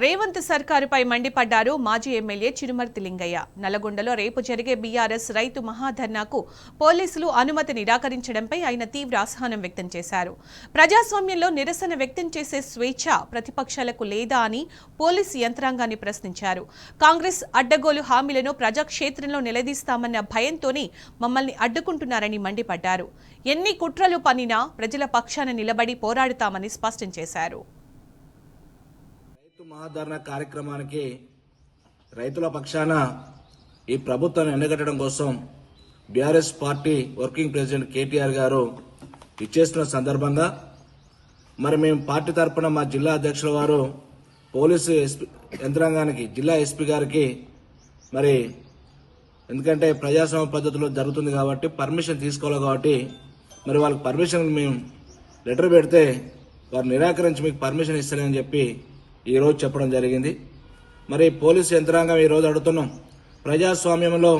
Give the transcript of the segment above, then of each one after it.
రేవంత్ సర్కారుపై మండిపడ్డారు మాజీ ఎమ్మెల్యే చిరుమర్తి లింగయ్య. నల్లగొండలో రేపు జరిగే బీఆర్ఎస్ రైతు మహాధర్నాకు పోలీసులు అనుమతి నిరాకరించడంపై ఆయన తీవ్ర అసహనం వ్యక్తం చేశారు. ప్రజాస్వామ్యంలో నిరసన వ్యక్తం చేసే స్వేచ్ఛ ప్రతిపక్షాలకు లేదా అని పోలీసు యంత్రాంగాన్ని ప్రశ్నించారు. కాంగ్రెస్ అడ్డగోలు హామీలను ప్రజాక్షేత్రంలో నిలదీస్తామన్న భయంతోనే మమ్మల్ని అడ్డుకుంటున్నారని మండిపడ్డారు. ఎన్ని కుట్రలు పన్నినా ప్రజల పక్షాన నిలబడి పోరాడుతామని స్పష్టం చేశారు. మహాధరణ కార్యక్రమానికి రైతుల పక్షాన ఈ ప్రభుత్వాన్ని ఎండగట్టడం కోసం BRS party working president KTR గారు ఇచ్చేస్తున్న సందర్భంగా మరి మేము పార్టీ తరఫున మా జిల్లా అధ్యక్షుల వారు పోలీసు యంత్రాంగానికి జిల్లా ఎస్పీ గారికి మరి ఎందుకంటే ప్రజాస్వామ్య పద్ధతిలో జరుగుతుంది కాబట్టి పర్మిషన్ తీసుకోవాలి కాబట్టి మరి వాళ్ళకి పర్మిషన్ మేము లెటర్ పెడితే వారు నిరాకరించి మీకు పర్మిషన్ ఇస్తారని చెప్పి ఈరోజు చెప్పడం జరిగింది. మరి పోలీసు యంత్రాంగం ఈరోజు అడుగుతున్నాం, ప్రజాస్వామ్యంలో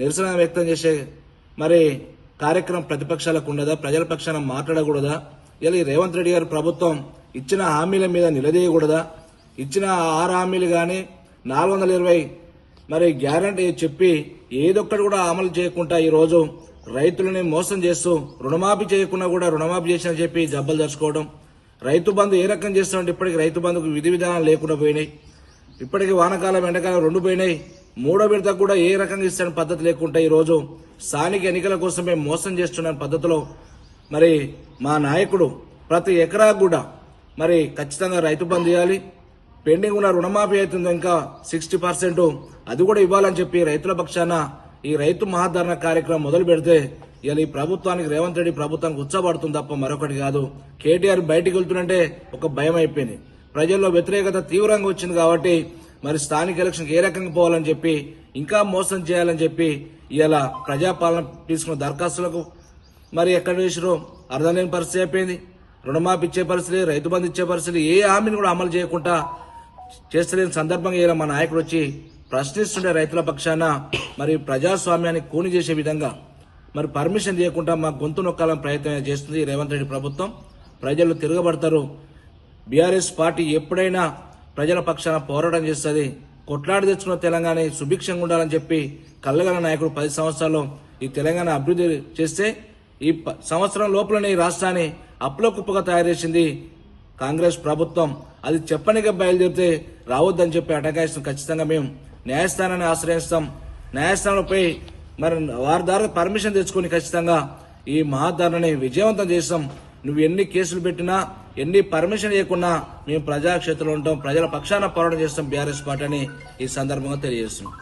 నిరసన వ్యక్తం చేసే మరి కార్యక్రమం ప్రతిపక్షాలకు ఉండదా? ప్రజల పక్షాన మాట్లాడకూడదా? ఇలా రేవంత్ రెడ్డి గారి ప్రభుత్వం ఇచ్చిన హామీల మీద నిలదీయకూడదా? ఇచ్చిన 6 హామీలు కానీ 420 మరి గ్యారంటీ చెప్పి ఏదొక్కటి కూడా అమలు చేయకుండా ఈరోజు రైతులని మోసం చేస్తూ రుణమాఫీ చేయకుండా కూడా రుణమాఫీ చేసిన చెప్పి జబ్బలు తెచ్చుకోవడం, రైతు బంధు ఏ రకం చేస్తామంటే ఇప్పటికి రైతు బంధుకు విధి విధానాలు లేకుండా పోయినాయి. ఇప్పటికి వానకాలం ఎండాకాలం 2 పోయినాయి. 3వ విడత కూడా ఏ రకంగా ఇస్తాని పద్ధతి లేకుండా ఈరోజు స్థానిక ఎన్నికల కోసమే మోసం చేస్తున్న పద్ధతిలో మరి మా నాయకుడు ప్రతి ఎకరా కూడా మరి ఖచ్చితంగా రైతు బంధు ఇవ్వాలి, పెండింగ్ ఉన్న రుణమాఫీ అవుతుందో ఇంకా 60% అది కూడా ఇవ్వాలని చెప్పి రైతుల పక్షాన ఈ రైతు మహాధరణ కార్యక్రమం మొదలు పెడితే ఇలా ఈ ప్రభుత్వానికి రేవంత్ రెడ్డి ప్రభుత్వానికి ఉత్సాహపడుతుంది తప్ప మరొకటి కాదు. కేటీఆర్ బయటికి వెళ్తుంటే ఒక భయం అయిపోయింది, ప్రజల్లో వ్యతిరేకత తీవ్రంగా వచ్చింది కాబట్టి మరి స్థానిక ఎలక్షన్కి ఏ రకంగా పోవాలని చెప్పి ఇంకా మోసం చేయాలని చెప్పి ఇలా ప్రజాపాలన తీసుకున్న దరఖాస్తులకు మరి ఎక్కడ వేసిరో అర్థం లేని పరిస్థితి అయిపోయింది. రుణమాఫీ ఇచ్చే పరిస్థితి, రైతు బంధు ఇచ్చే పరిస్థితి, ఏ హామీని కూడా అమలు చేయకుండా చేస్తలేని సందర్భంగా ఇలా మా నాయకుడు వచ్చి ప్రశ్నిస్తుండే రైతుల పక్షాన మరి ప్రజాస్వామ్యాన్ని కూని చేసే విధంగా మరి పర్మిషన్ చేయకుండా మా గొంతు నొక్కాలని ప్రయత్నం చేస్తుంది రేవంత్ రెడ్డి ప్రభుత్వం. ప్రజలు తిరగబడతారు. బీఆర్ఎస్ పార్టీ ఎప్పుడైనా ప్రజల పక్షాన పోరాటం చేస్తుంది. కొట్లాడి తెచ్చుకున్న తెలంగాణ సుభిక్షంగా ఉండాలని చెప్పి కల్లగల నాయకుడు 10 సంవత్సరాల్లో ఈ తెలంగాణ అభివృద్ధి చేస్తే ఈ సంవత్సరం లోపలనే ఈ రాష్ట్రాన్ని అప్పుల కుప్పగా తయారు చేసింది కాంగ్రెస్ ప్రభుత్వం. అది చెప్పనిగా బయలుదేరితే రావద్దని చెప్పి అటకాయిస్తాం. ఖచ్చితంగా మేము న్యాయస్థానాన్ని ఆశ్రయిస్తాం. న్యాయస్థానంపై మరి వారి ద్వారా పర్మిషన్ తెచ్చుకొని ఖచ్చితంగా ఈ మహాధరణని విజయవంతం చేస్తాం. నువ్వు ఎన్ని కేసులు పెట్టినా ఎన్ని పర్మిషన్ ఇవ్వకున్నా మేము ప్రజాక్షేత్రంలో ఉంటాం, ప్రజల పక్షాన పోరాటం చేస్తాం బీఆర్ఎస్ పార్టీ అని ఈ సందర్భంగా తెలియజేస్తున్నాం.